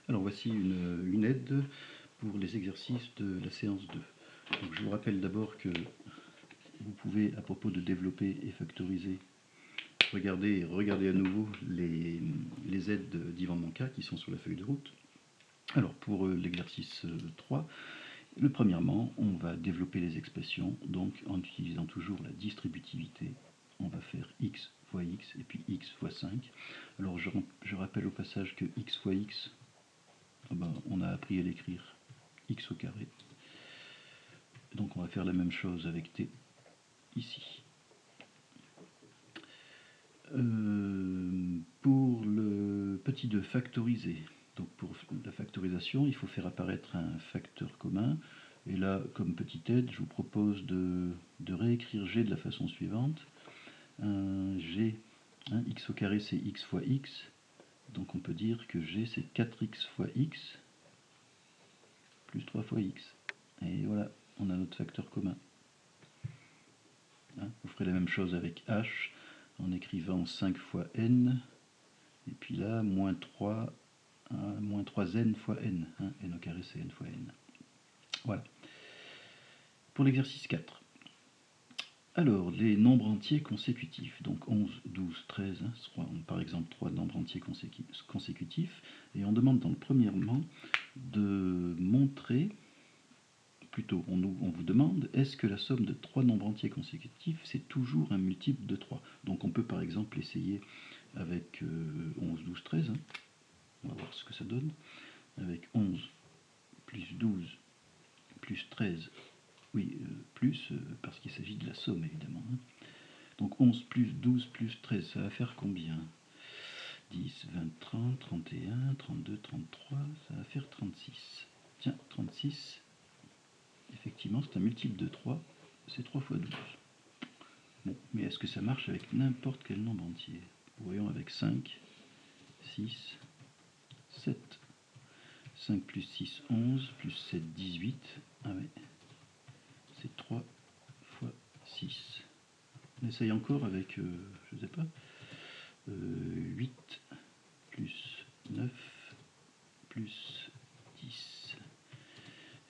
Alors voici une aide pour les exercices de la séance 2. Donc, je vous rappelle d'abord que vous pouvez, à propos de développer et factoriser, regarder à nouveau les aides d'Ivan Manka qui sont sur la feuille de route. Alors pour l'exercice 3, premièrement, on va développer les expressions, donc en utilisant toujours la distributivité. On va faire x fois x et puis x fois 5. Alors je rappelle au passage que x fois x, on a appris à l'écrire x au carré. Donc on va faire la même chose avec t ici. Pour le petit 2 factoriser, donc pour la factorisation, il faut faire apparaître un facteur commun. Et là, comme petite aide, je vous propose de réécrire g de la façon suivante. G, x au carré, c'est x fois x. Donc on peut dire que g, c'est 4x fois x plus 3 fois x. Et voilà, on a notre facteur commun. Vous ferez la même chose avec h, en écrivant 5 fois n. Et puis là, moins 3n fois n. N au carré, c'est n fois n. Voilà. Pour l'exercice 4. Alors, les nombres entiers consécutifs, donc 11, 12, 13, seront par exemple 3 nombres entiers consécutifs, et on demande dans le premièrement de montrer, plutôt on vous demande, est-ce que la somme de 3 nombres entiers consécutifs, c'est toujours un multiple de 3? Donc on peut par exemple essayer avec 11, 12, 13, on va voir ce que ça donne, avec 11 plus 12 plus 13, oui, plus, parce qu'il s'agit de la somme, évidemment. Donc 11 plus 12 plus 13, ça va faire combien? 10, 20, 30, 31, 32, 33, ça va faire 36. Tiens, 36, effectivement, c'est un multiple de 3, c'est 3 fois 12. Bon, mais est-ce que ça marche avec n'importe quel nombre entier? Voyons avec 5, 6, 7. 5 plus 6, 11, plus 7, 18. Ah ouais, c'est 3 fois 6. On essaye encore avec, je ne sais pas, 8 plus 9 plus 10.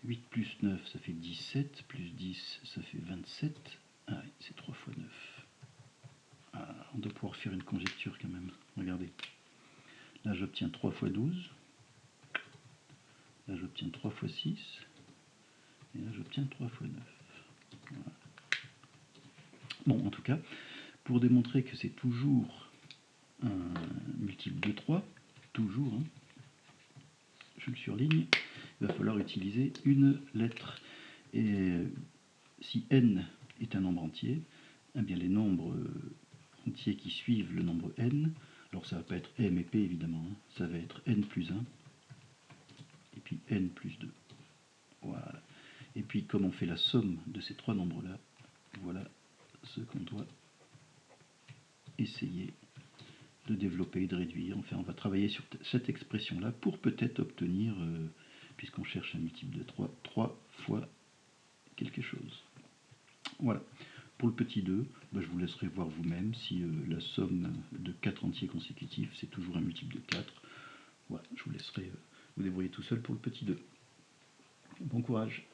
8 plus 9, ça fait 17, plus 10, ça fait 27. Ah oui, c'est 3 fois 9. Ah, on doit pouvoir faire une conjecture quand même. Regardez. Là, j'obtiens 3 fois 12. Là, j'obtiens 3 fois 6. Et là, j'obtiens 3 fois 9. Voilà. Bon, en tout cas, pour démontrer que c'est toujours un multiple de 3, toujours, je le surligne, il va falloir utiliser une lettre. Et si n est un nombre entier, eh bien les nombres entiers qui suivent le nombre n, alors ça ne va pas être m et p évidemment, ça va être n plus 1, et puis n plus 2. Voilà. Et puis comme on fait la somme de ces trois nombres-là, voilà ce qu'on doit essayer de développer, de réduire. Enfin, on va travailler sur cette expression-là pour peut-être obtenir, puisqu'on cherche un multiple de 3 fois quelque chose. Voilà. Pour le petit 2, je vous laisserai voir vous-même si la somme de 4 entiers consécutifs, c'est toujours un multiple de 4. Voilà, je vous laisserai vous débrouiller tout seul pour le petit 2. Bon courage.